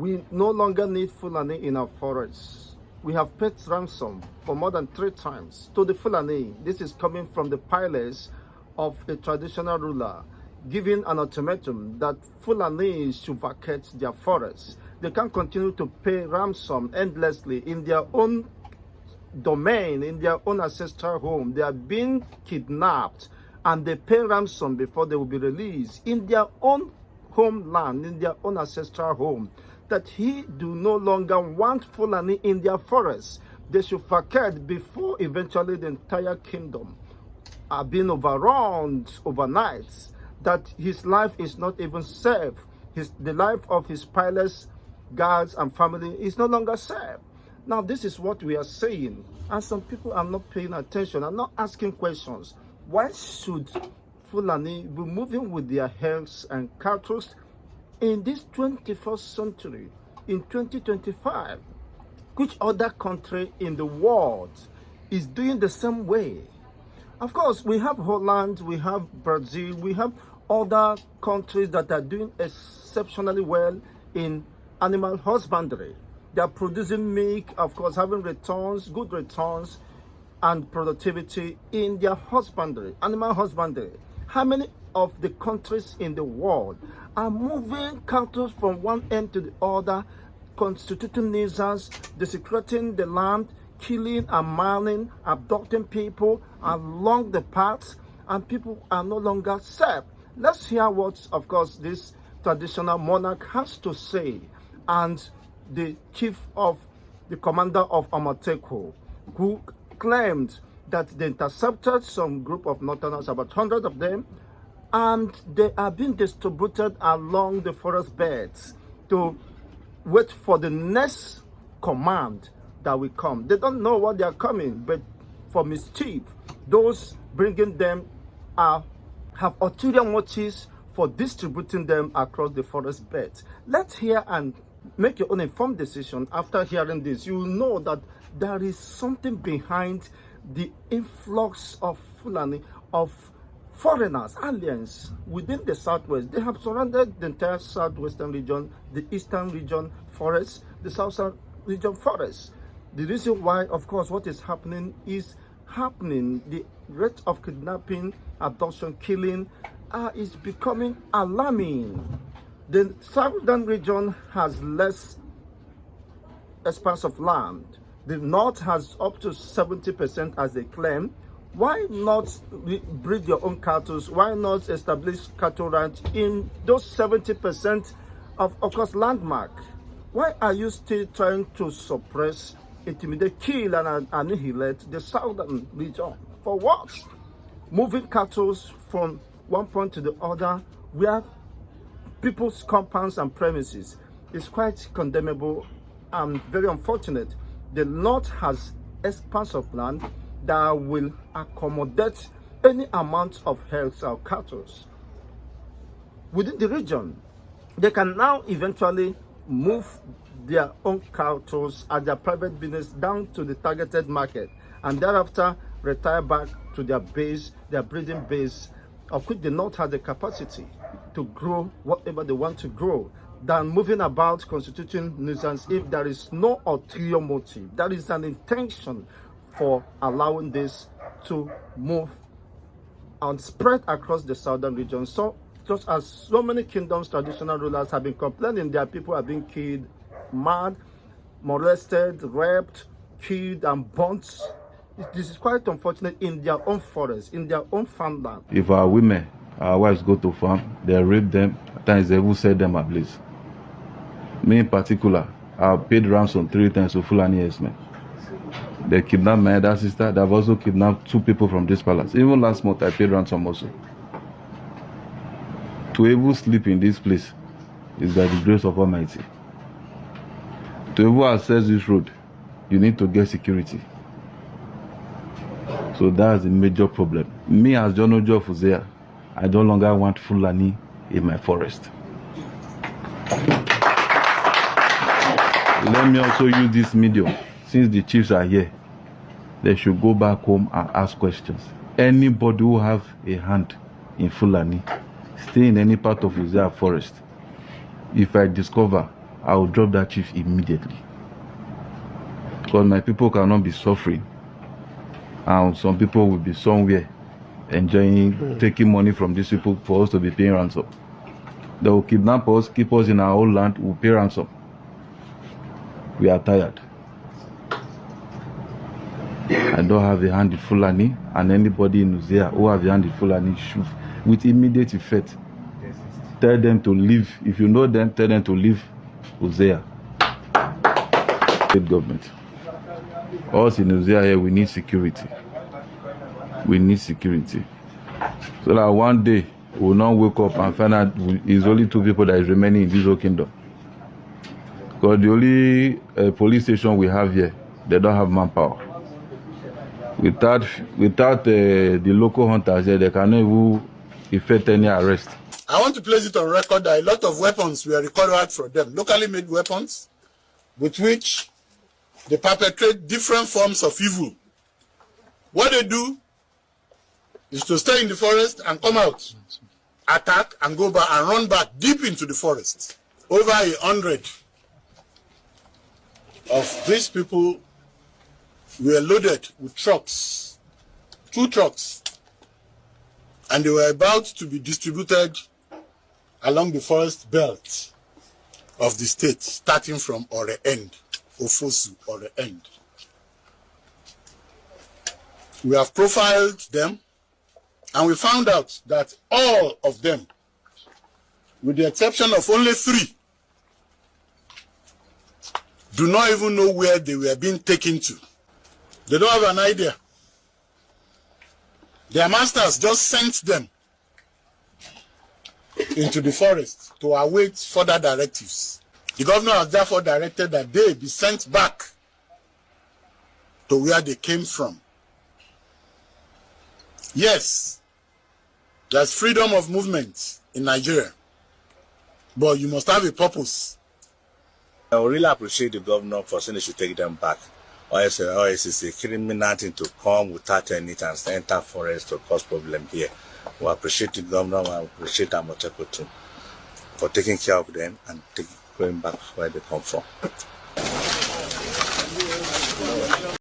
We no longer need Fulani in our forests. We have paid ransom for more than 3 times to the Fulani. This is coming from the palace of a traditional ruler, giving an ultimatum that Fulani should vacate their forests. They can't continue to pay ransom endlessly in their own domain, in their own ancestral home. They are being kidnapped and they pay ransom before they will be released in their own homeland, in their own ancestral home. That he do no longer want Fulani in their forests. They should vacate before eventually the entire kingdom are being overrun overnight. That his life is not even safe. The life of his palace guards and family is no longer safe. Now this is what we are saying, and some people are not paying attention, are not asking questions. Why should Fulani be moving with their herds and cattle in this 21st century, in 2025? Which other country in the world is doing the same way? Of course, we have Holland, we have Brazil, we have other countries that are doing exceptionally well in animal husbandry. They are producing milk, of course, having returns, good returns, and productivity in their husbandry, animal husbandry. How many of the countries in the world are moving cattle from one end to the other, constituting nuisance, desecrating the land, killing and mailing, abducting people along the paths, and people are no longer safe? Let's hear what, of course, this traditional monarch has to say, and the commander of Amateco, who claimed that they intercepted some group of northerners, about 100 of them, and they are being distributed along the forest beds to wait for the next command that will come. They don't know what they are coming, but for mischief, those bringing them have ulterior motives for distributing them across the forest beds. Let's hear and make your own informed decision. After hearing this, you will know that there is something behind the influx of Fulani, of foreigners, aliens within the southwest. They have surrounded the entire southwestern region, the eastern region forests, the southern region forests. The reason why, of course, what is happening is happening. The rate of kidnapping, abduction, killing is becoming alarming. The southern region has less expanse of land. The north has up to 70% as they claim. Why not breed your own cattle? Why not establish cattle ranch in those 70% of course, landmark? Why are you still trying to suppress, intimidate, kill, and annihilate the southern region? For what? Moving cattle from one point to the other, where people's compounds and premises is quite condemnable and very unfortunate. The north has expanse of land that will accommodate any amount of herds or cattle within the region. They can now eventually move their own cattle as their private business down to the targeted market, and thereafter retire back to their base, their breeding base, of which the north has the capacity to grow whatever they want to grow, than moving about constituting nuisance if there is no ulterior motive. There is an intention for allowing this to move and spread across the southern region. So just as so many kingdoms, traditional rulers have been complaining, their people are being killed, mad, molested, raped, killed, and burnt. This is quite unfortunate in their own forest, in their own farmland. If our women, our wives go to farm, they rape them, at times they will set them ablaze. Me in particular, I paid ransom 3 times to Fulani men. They kidnapped my elder sister. They've also kidnapped 2 people from this palace. Even last month, I paid ransom also. To even sleep in this place is by the grace of Almighty. To even access this road, you need to get security. So that's a major problem. Me as John Ojo Fuzea, I no longer want Fulani in my forest. Let me also use this medium. Since the chiefs are here, they should go back home and ask questions. Anybody who have a hand in Fulani, stay in any part of Fuzea forest. If I discover I will drop that chief immediately. Because my people cannot be suffering, and some people will be somewhere enjoying, taking money from these people for us to be paying ransom. They will kidnap us, keep us in our own land, we'll pay ransom. We are tired. I don't have a hand in Fulani, and anybody in Uzea who have a hand in Fulani should, with immediate effect, tell them to leave. If you know them, tell them to leave Uzea. State government. Us in Uzea here, we need security. We need security. So that one day, we will not wake up and find out it's only 2 people that is remaining in this whole kingdom. Because the only police station we have here, they don't have manpower. Without the local hunters here, they cannot even effect any arrest. I want to place it on record that a lot of weapons were recovered from them, locally made weapons, with which they perpetrate different forms of evil. What they do is to stay in the forest and come out, attack and go back and run back deep into the forest. Over 100 of these people were loaded with trucks, 2 trucks, and they were about to be distributed along the forest belt of the state, starting from Ore End, Ofosu, Ore End. We have profiled them, and we found out that all of them, with the exception of only 3, do not even know where they were being taken to. They don't have an idea. Their masters just sent them into the forest to await further directives. The governor has therefore directed that they be sent back to where they came from. Yes, there's freedom of movement in Nigeria, but you must have a purpose. I would really appreciate the governor for saying they should take them back. Or it's a criminal thing to come without any chance to enter forest to cause problem here. We appreciate the governor, we appreciate Amotekun too for taking care of them and going back where they come from.